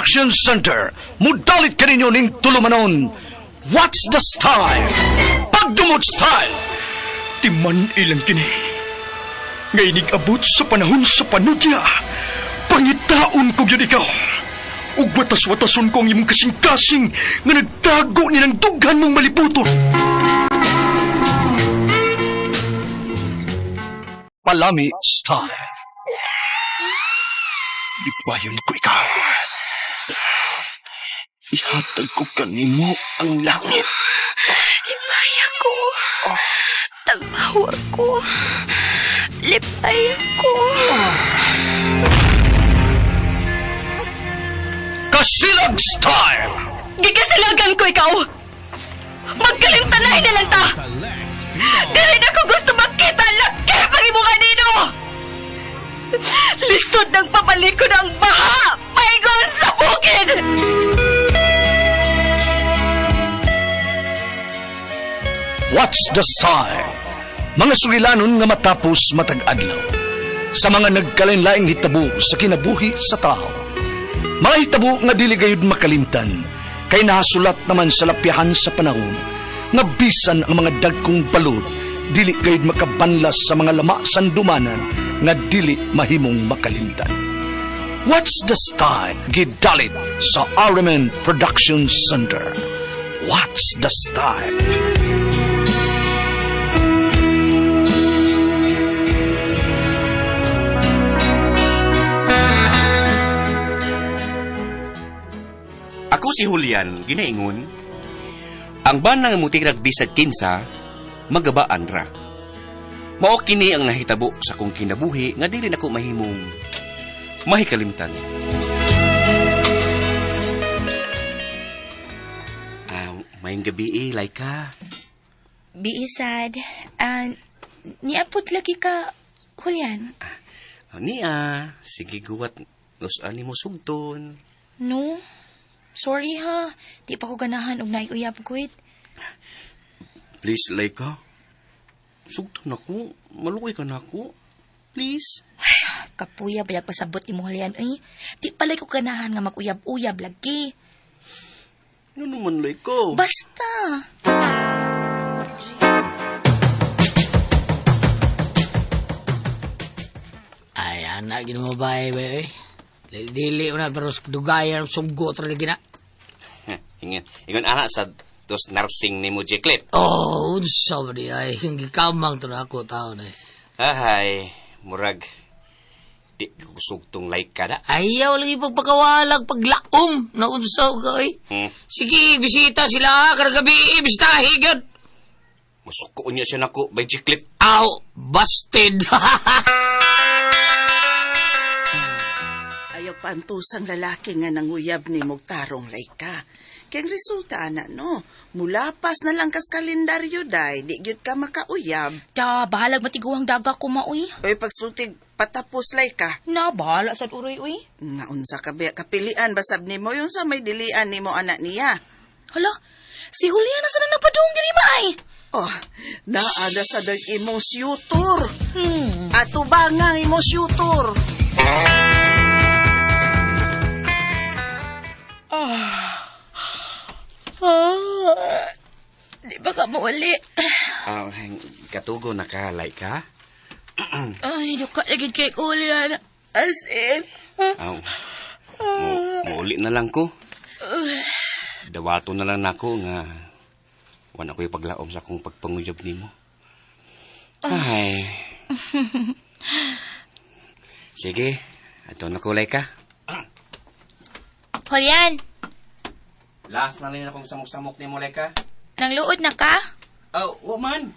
Production Center. Mudalit ka ninyo ning tulumanon. What's the style? Pagdumot style. Timan ilang kini. Ngayon abot sa panahon sa panudya. Pangitaon ko yun ikaw. Ug watas-watason ko ang imong kasing-kasing nga nagtago nilang dughan mong malibuton. Palami style. Lipayon ko ikaw. Ihatag ko kanimo ang langit. Lipaya ko. Tagbawa ko. Lipaya ko. Kasilag style. Gigasilagan ko ikaw. Magkalimtanay na lang ta. Dili na ko gusto makita laki pag imo kanino. Lisod ng papalikod ang baha. Paigon sa bukid. What's the style? Mga sugilanon nga matapos matag-adlaw. Sa mga nagkalain-laing hitabo sa kinabuhi sa tao. Mga hitabo nga dili gayud makalimtan, kay nasulat naman sa lapyahan sa panahon, nga bisan ang mga dagkong balod, dili gayud makabanlas sa mga lama sandumanan, nga dili mahimong makalimtan. What's the style? Gidalit sa RMN Production Center. What's the style? Ako si Julian, ginaingon. Ang banang mutik nagbisag kinsa, magabaan ra. Mao kini ang nahitabo sa kong kinabuhi nga dili nako mahimong mahikalimtan. Mayong gabi Laika. Biisad. Niapot lagi ka, Julian. Niya, sige guwat, nusan mo sugton. No? Sorry ha. Di pa ko ganahan og naiuyab ko it. Please, Laika. Sugton ako. Malukoy ka na ako. Please. Kapuya bayag pasabot ni mo, Julian. Ay, di palay ko ganahan nga mag-uyab-uyab lagi. Ano naman, Laika? Basta. Ay, anak, ginumabay, bay. Dili na, pero dugayan, sugot, lagi na. Ingon anak sa dos nursing ni mo, Jeklit. Oh, unsa ba di, ay, hindi kamang to na ako, tao na. Ahay, murag, di ko sugtong Laika na. Ayaw lagi pagpakawalag, paglaom, na unsa ka, ay. Sige, bisita sila, karagabi, bisitahi, gud. Masukoon niya siya nako by Jeklit. Aw, busted. Ayaw paantusang lalaki nga nanguyab ni Mugtarong Laika. Kaya resulta, anak, no? Mulapas na lang kas kalendaryo, day. Di gyud ka makauyab. Da, bahalag matiguang daga ko maoy. Oy, pagsultig patapos, Laika. Na, bahala sa uroy, uy. Nga unsa ka ba? Kapilian, basab ni mo yung sa may dilian ni mo anak niya. Hala, si Julian na sana napadung diri maay. Oh, naada sa dag imong syutor. Ato ba nga imong syutor? Di ba ka mawali? Katugo na ka, Laika. Ay, duka lagi kay Julian. As in. Mauli na lang ko. Dawato na lang nako nga wala ko ipaglaom sa akong pagpanguyab nimo. Ay. Sige, ato na ko, Laika. Julian, Last na rin akong samok-samok ni mo, Laika. nang luod na ka? Oh, man.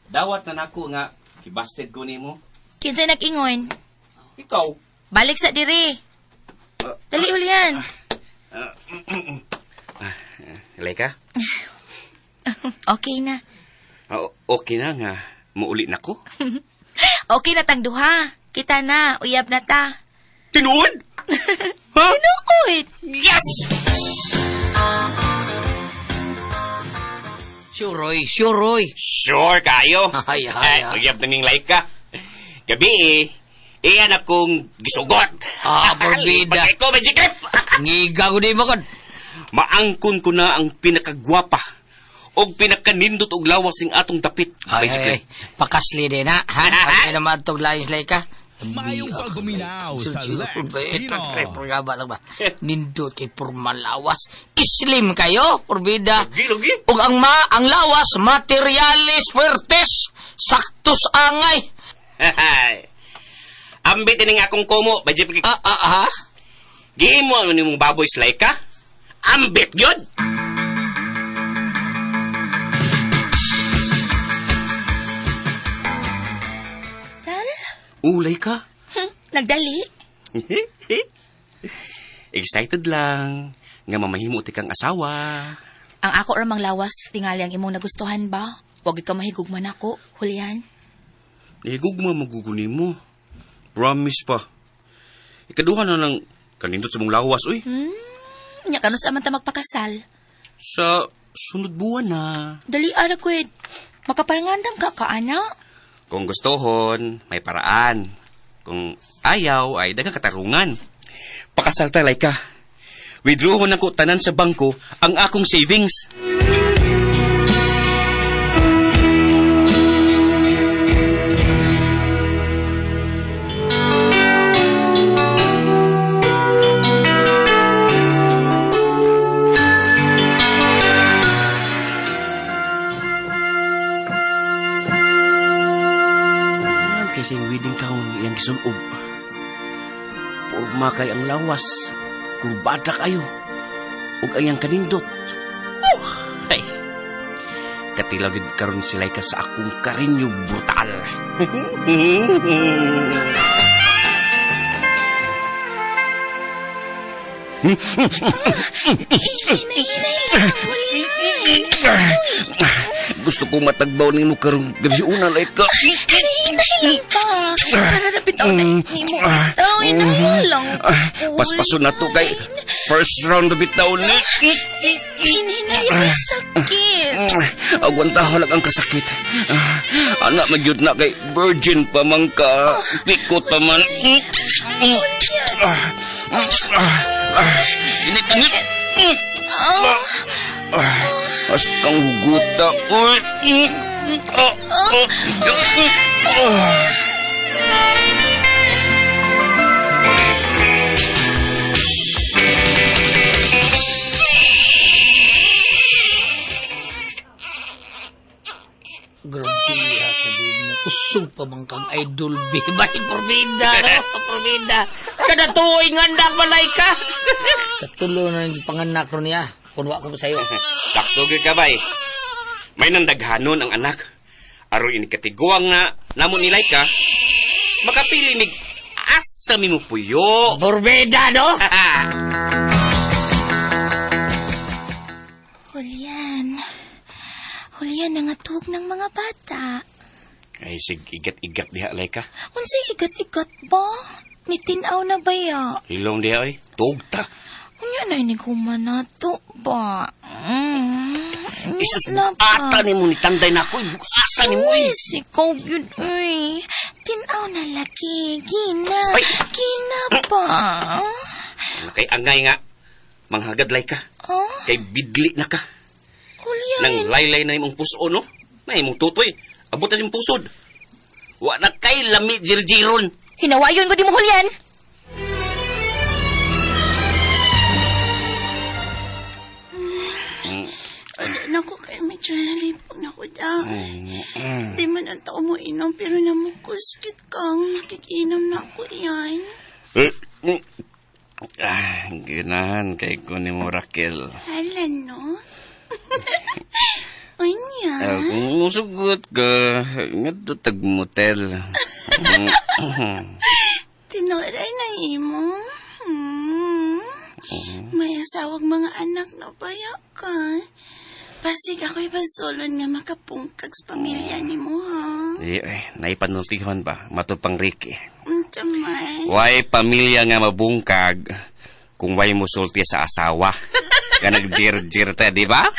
Dawat na nako nga kibasted ko nimo. Kinsa nag-ingon? Ikaw. Balik sa diri. Dali, Julian. Laika? Okay na. Okay na nga. Mauli na ko. Okay na tang duha. Kita na, uyab na ta. Tinuod? Ha? Tinuod. Yes! Sure, Roy. Sure kayo. Ay. Uyab na ning Laika. Gabi Iyan akong gisugot. Porbida. Pagkay ko, Majikip! Ngiga ko di mo kon. Maangkon ko na ang pinakagwapa o pinakanindot og lawas ng atong dapit. Ay, Majikip. pakasli din ha. Ano naman itong layos lay ka? Mayong pagbuminaw sa Lex Pino. Programa lang ba? Nindot kay Purman Lawas. Islim kayo, Porbida. Lugi. Ug ang lawas, materialis fuertes, saktos angay. Ambit din nga akong komo, Majikip. Ha? Gihimo ano ni mong baboy slay ka? Ambit yun! Sal? Ulay ka? Nagdali? Excited lang. Nga mamahimo ti kang asawa. Ang ako ramang lawas, tingali ang imong nagustuhan ba? Huwag ka mahigugman ako, Julian. Nahigugma maguguni mo. Promise pa. Ikaduha na ng kanindot sa mong lawas, uy. Nya kano sa amanta magpakasal? Sa sunod buwan na. Dali ara kwed. Makaparangandam ka kaana? Kung gustohon, may paraan. Kung ayaw, ay dagang katarungan. Pakasal talay ka. Withdrawon ako tanan sa bangko ang akong savings. Kasi yung wedding gown iyang gisulob. Purma kay ang lawas. Kurbada kayo. Ug ayang kanindot. Ay. Katilagid karon sila'y ka sa akong karinyo brutal. Gusto ko matagbaw ni mo karong gabi una like ka. Hinay pa. Para na bitaw na ni mo. Bitaw, lang. Paspaso na to kay first round na bitaw ni. Hinay pa sakit. Agwanta halag ang kasakit. Anak magyud na kay virgin pa man ka. Pikot pa man. Init. As kang huguta. Grabe ya sabihin na kusog pa man kang idol be. Bay, Porbida, no? Porbida. Kada tuoy ngandak malay ka. Katulo na yung panganak ro niya. Kunwa ko sa'yo. Sakto gid ka bay. May nandaghanon ang anak. Aron inikatiguang na namon nilay ka. Makapili mig asa mi mo puyo. Porbida, no? Julian, nangatog ng mga bata. Ay sig igat-igat diha lay ka. Unsay igat-igat ba? Nitinaw na ba ya? Hilong diha oy. Tugta. Unya na iniguman na to ba? Isus ata ni mo ni tanday na ko. Ata ni mo. Sus, ikaw yun, uy. Tinaw na laki. Gina. Ay! Gina pa. Kay angay nga. Manghagad lay ka. Oh, Kay bidli na ka. Julian. Nang laylay na imong puso, no? Na imong tutoy. Abot na imong pusod. Wa na kay lami jirjiron. Hinawayon ko di mo, Julian. Naku, kay medyo nalipog na ko daw. Di man ang tao mo inom, pero namukuskit kang nakikinom na ako yan. Ginahan kay ko ni mo, Raquel. Hala, no? Unya. Kung musugot ka, nga tag motel. Tinuray na imo. May asawag mga anak na baya ka. Pasig ako'y basolon nga makapungkag sa pamilya ni mo, ha? Naipanultihon ba? Matupang Ricky. Tamay. Way pamilya nga mabungkag kung way musulti sa asawa. Ka nag-jir-jir ta, di ba?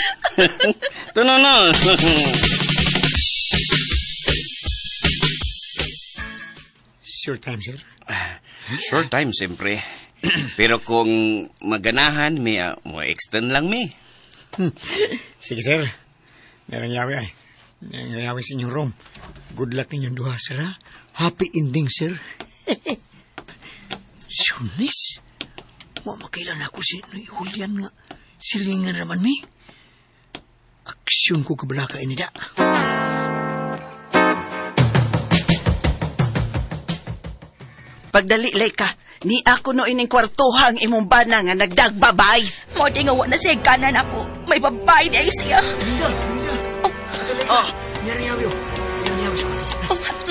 Ito na. Sure time, sir. Short time, siyempre. Pero kung maganahan, may mo extend lang, mi. Sige, sir. Merang yawi ay. Merang yawi sa inyong room. Good luck ninyong duha, sir, ha? Happy ending, sir. Sunis? Mamakailan ako si Julian nga. Silingan raman, mi. Aksyon ko kabalaka ini, da. Pagdali, Laika, ni ako no ining kwartuhang imong bana nga nagdagbabay. Mo di nga wala siya kanan ako. May babay na siya. Oh, merang yawi, oh. Merang yawi sa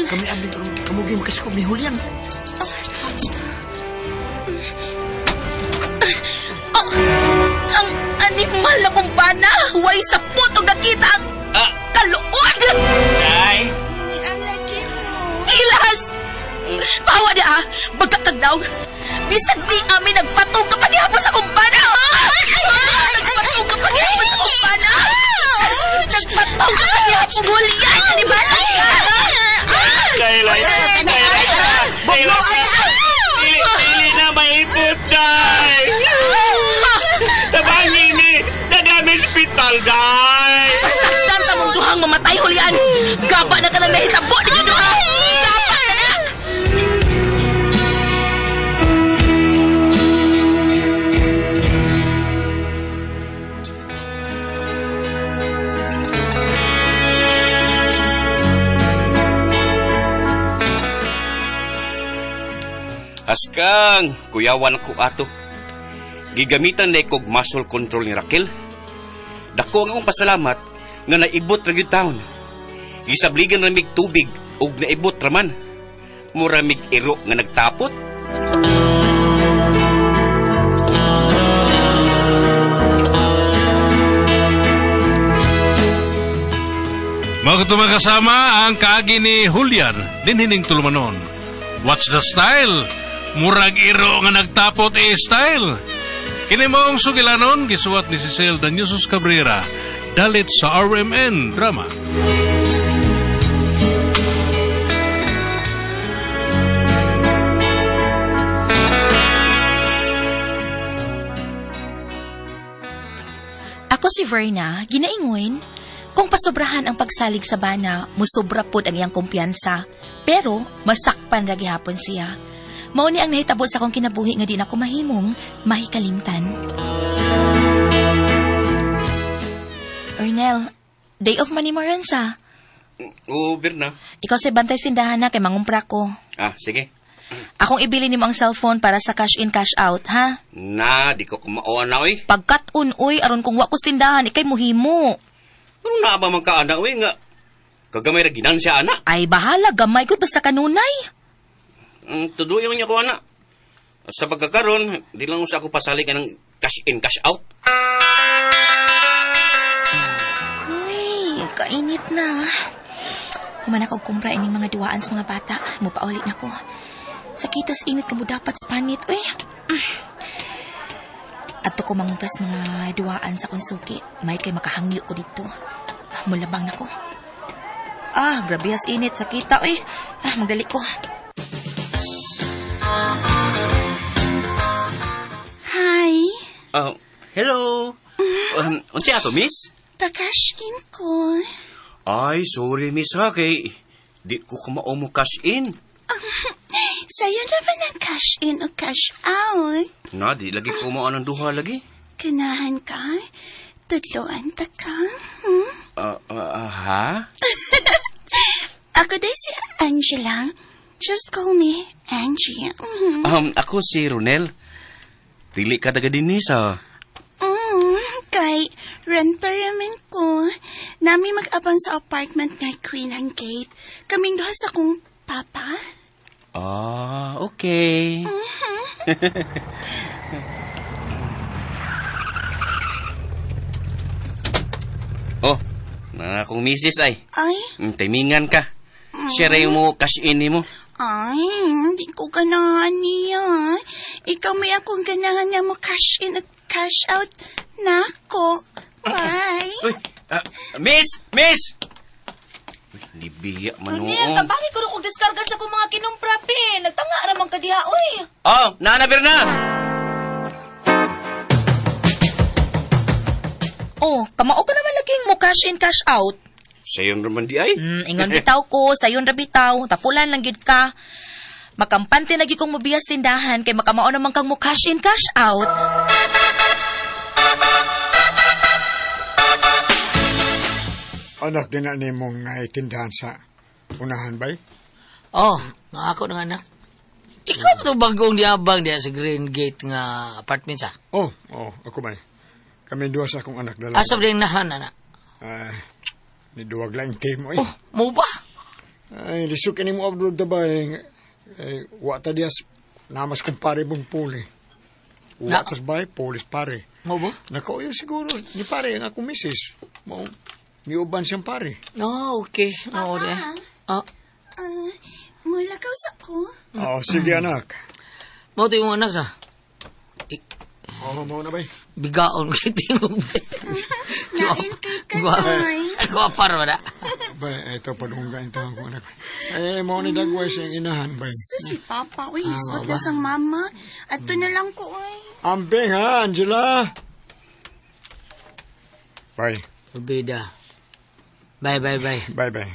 kami ambil kamugi makasakop ni Julian. Ang animal na kumpana, huwag sa putong nakita ang kaluod! Day! Ilas! Bawa niya, magkakagnaw. Bisag di amin nagpatong kapag ihapon sa kumpana! Nagpatong kapag ihapon sa kumpana! Nagpatong kapag ihapon huli yan! Animal ka! Kailay! Dili na maipot, Day! Tabangin ni! Dadami hospital, Day! Pasaktan sa mong duhang mamatay hulian! Gaba na ka nang nahitabo ninyo duha! Gaba na na! Askang, kuyawan ako ato. Gigamitan na ikog muscle control ni Raquel. Dako ang akong pasalamat nga naibot ra gyud taon. Gisabligan ra mig tubig ug naibot raman. Mura mig iro nga nagtapot. Mga kasama ang kaagi ni Julian din hining tulumanon. What's the style? Murag iro nga nagtapot style. Kini moong sugilanon gisuwat ni Cecil Danyosos Cabrera dalit sa RMN drama. Ako si Verna, ginaingon, kung pasobrahan ang pagsalig sa bana, musobra pod ang iyang kumpiyansa. Pero, masakpan ra gihapon siya. Mao ni ang nahitabo sa akong kinabuhi nga di na ko mahimong mahikalimtan. Ernel, day off man ni Maransa. Uber na. Ikaw si bantay sindahan na kay mangumpra ko. Sige. Akong ibili nimo ang cellphone para sa cash in cash out, ha? Na, di ko kumauan na, oy. Pagkat-un, uy, aron kung wa ko tindahan, ikay muhimo. Ano na ba man ka, ana, oy, nga? Kagamay ra ginansya, ana. Ay, bahala, gamay ko basta kanunay. Tuduyo niya ko, ana. Sa pagkakaroon, di lang sa ako pasali ka ng cash in, cash out. Uy, kainit na. Human ako kumpra ining mga duwaan sa mga bata. Mupaulit na ko. Sakitas init ka mo dapat spanit, uy. Ato ko mangumpras mga duwaan sa konsuki. May kay makahangyo ko dito. Mulabang na ko. Grabe has init. Sakita, uy. Magdali ko. Hi. Hello. Unsi ato, miss? Pag-cash in ko. Ay, sorry, miss, ha, kay di ko kumao mo cash in. Sa'yo naman ang cash in o cash out. Na, di lagi kumao ng duha lagi. Kanahan ka? Tudloan ta ka? Ha? Ako day si Angela. Just call me Angie. Ako si Ronel. Dili ka taga din sa... Kay renter naman ko. Nami mag-abang sa apartment nga Queen and Gate. Kaming duha sa kong papa. Okay. Na akong misis ay. Ay? Timingan ka. Siya rin mo cash in mo. Ay, hindi ko ganahan niya. Ikaw may akong ganahan nga mo cash in at cash out. Nako. Bye. Uy, miss! Uy, libiya man Ronel, tabangin ko na og diskarga sa kong mga kinumpra, Pin. Nagtanga naman ka diha, uy. Oh, nanabir na! Oh, kamao ka naman laging mo cash in, cash out. Sayon naman di ay. Ingon bitaw ko, sayon ra bitaw, tapulan lang gid ka. Makampante na gid kong mabiyas tindahan kay makamao naman kang mo cash in, cash out. Anak din na ni mong naitindahan sa unahan bay? Oh, nga ako ng anak. Ikaw ba ito bagong diabang diya sa Green Gate nga apartment sa? Oh, ako bay. Kami duwa sa akong anak dala. Asab din nahan, anak. Niduwag lang yung team mo eh. Oh, mo ba? Ay, lisok ini mo abroad da bay. Wata dias namas kong pare mong puli. Watas bay, polis pare. Mo ba? Nakauyo siguro ni pare ang akong misis. Mo, miuban siyang pare. Oh, okay. Oo, de. Ah, Mula ka sa ko? Sige anak. mo ito yung anak sa? Mau na bay. Bigaon kitingog. Nain kay kanay. Guwapar ba na? Bay, ito padungga yung tawag ko anak. Mau ni dagway siyang inahan bay. Si Papa, uy, isot na sang mama. Ato na lang ko, uy. Amping ha, Angela. Bay. Bida. Bye. Bye.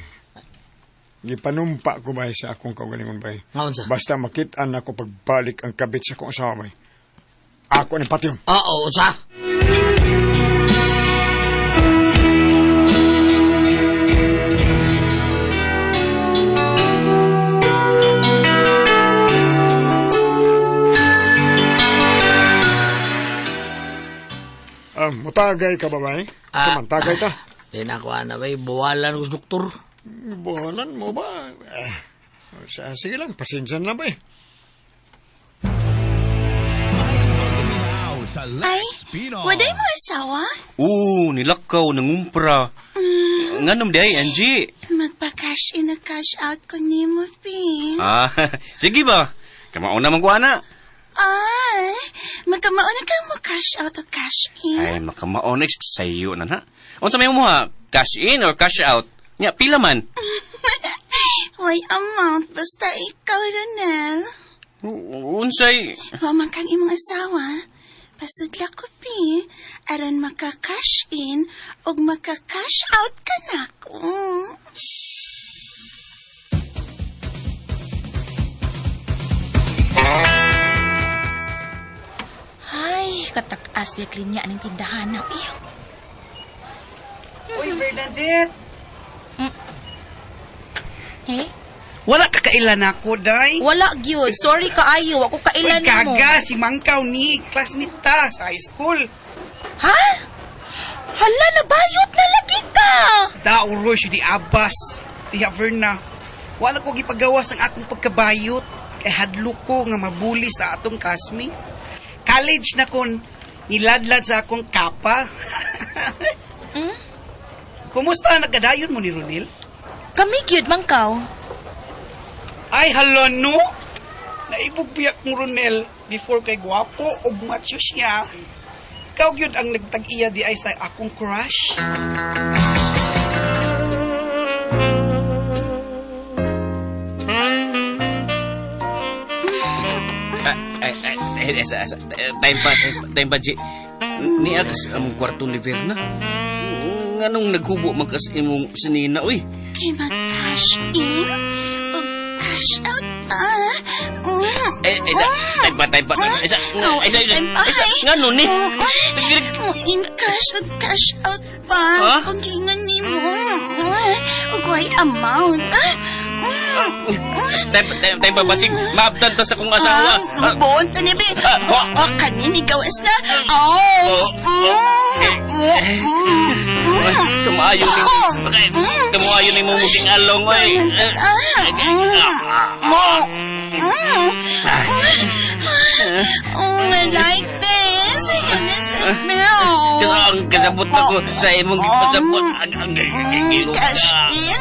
Gipanumpa ko bay sa akong kaugalingon bay. Ngaon sa? Basta makitaan ako pagbalik ang kabit sa akong asawa bay. Ako ni patyon. Oo, sa? Mutagay ka ba bay? Samantagay ta. Di na ako na bay, buwalan ko sa doktor. Buwalan mo ba? Sige lang, pasinsan lang bay. Mayang pagkuminaw sa Lex Pinoy. Waday mo asawa? Nilakaw, nangumpra. Nganom di ay, Angie. Magpa-cash in na cash out ko ni mo, Pin. Sige ba? Kamao naman ko, ana. Ay, magkamauna kang mo cash out o cash in? Ay, makamaonex sa'yo na na. Unsa may mo ha? Cash in or cash out? Nya, pila man? Why amount? Basta ikaw, Ronel. Unsay? Waman kang imong asawa. Pasudla ko, Pi. Aron maka-cash in o maka-cash out ka na ko. Ay, katak-as biya klinya ng tindahan na. Uy, Bernadette. Eh? Wala ka kailan ako, day. Wala, gyud. Sorry kaayo. Ako kailan Uy, mo. gaga, si Mangkaw ni classmate ta sa high school. Ha? Hala, nabayot na lagi ka. Dauro siya di abas. Tiya Verna. Wala ko gipagawas ang akong pagkabayot. Kay hadlo ko nga mabuli sa atong classmate. College na kon niladlad sa akong kapa. Kumusta nagkadayon mo ni Ronil? Kami gyud, Mangkaw. Ay, hala no. Naibugbiyak mo Ronel before kay gwapo o macho siya. Ikaw yun ang nagtag-iya di ay sa akong crush. Time pa, G. Ni akas ang kwarto ni Verna. Nganong naghubo magkas imong sinina, uy? Kay mag-cash in o cash out Time pa. Isa, ngano ni? In cash o cash out pa. Ha? Kung hingan ni mo. O kay amount. Time pa, basig maabtan ta sa kong asawa. Buon ta ni Be. Kanin gawas na. Kamayo ni mo musing along, oy. I like this. Ang kasabot ako sa imong pasabot. Cash in.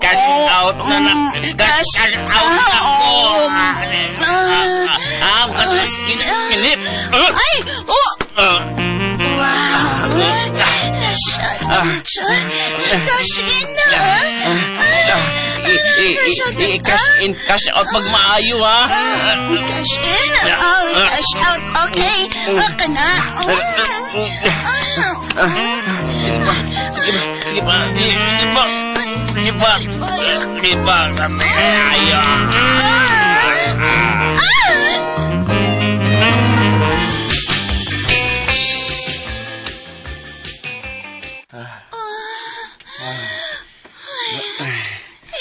Cash out na na. Cash out ako. Kinip. Ay! Wow! Cash in na. cash out. I-cash in, cash out pag maayo, ha? Cash in? Oh, cash out. Okay. Okay na. Sige pa. Sige pa. Kami.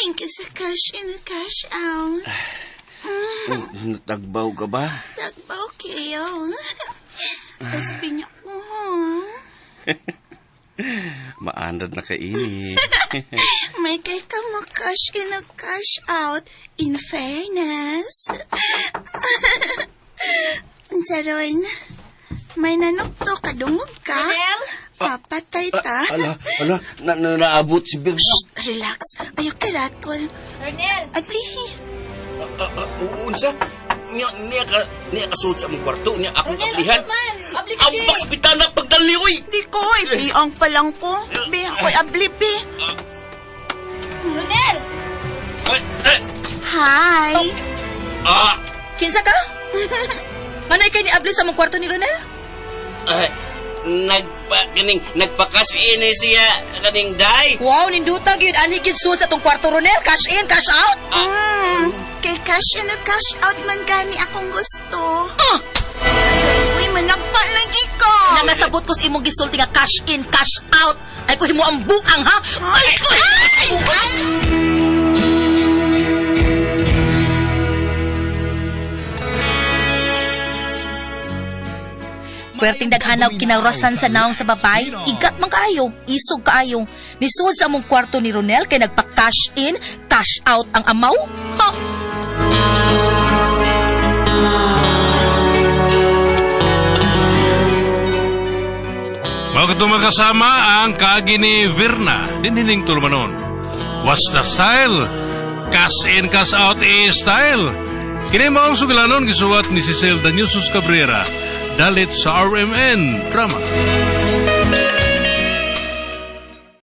Thank you sa cash in, cash out. Natagbaw ka ba? Tagbaw kayo. Asbin niyo ko. Maandad na kaini. May kay ka mo cash in o cash out. In fairness. Charon, may nanokto kadungog ka? Papatay ta. Ala, naabot si Bill. Relax. Ayaw ka ratol. Ronel! Ablihi. Unsa? Niya kasud sa mong kwarto. Niya akong Ronel, kaplihan. abli Ang hospital na pagdali, oy! Di ko, biang pa lang ko. Biang ko'y ablibi. Ronel! Hi. Kinsa ka? Ano ikay ni Abli sa mong kwarto ni Ronel? Nagpakas ini siya kaning day. Wow, nindutag yun. Anhigid suod sa tong kwarto, Ronel. Cash in, cash out. Kay cash in o cash out man gani akong gusto. Uy, managpa lang ikaw. Nangasabot ko sa imong gisulti nga cash in, cash out. Ay ko himo ang buang, ha? Ay ko! Pwerteng daghanaw kinaurasan sa naong sa babay, igat man kaayo, isog kaayo. Nisuod sa among kwarto ni Ronel kay nagpa-cash in, cash out ang amaw. Ha? Mga kasama ang kaagi ni Virna, dinhining tulumanon. What's the style? Cash in, cash out style. Kini maong sugilanon gisuwat ni Cecil Daniusos Cabrera, dalit sa RMN Drama.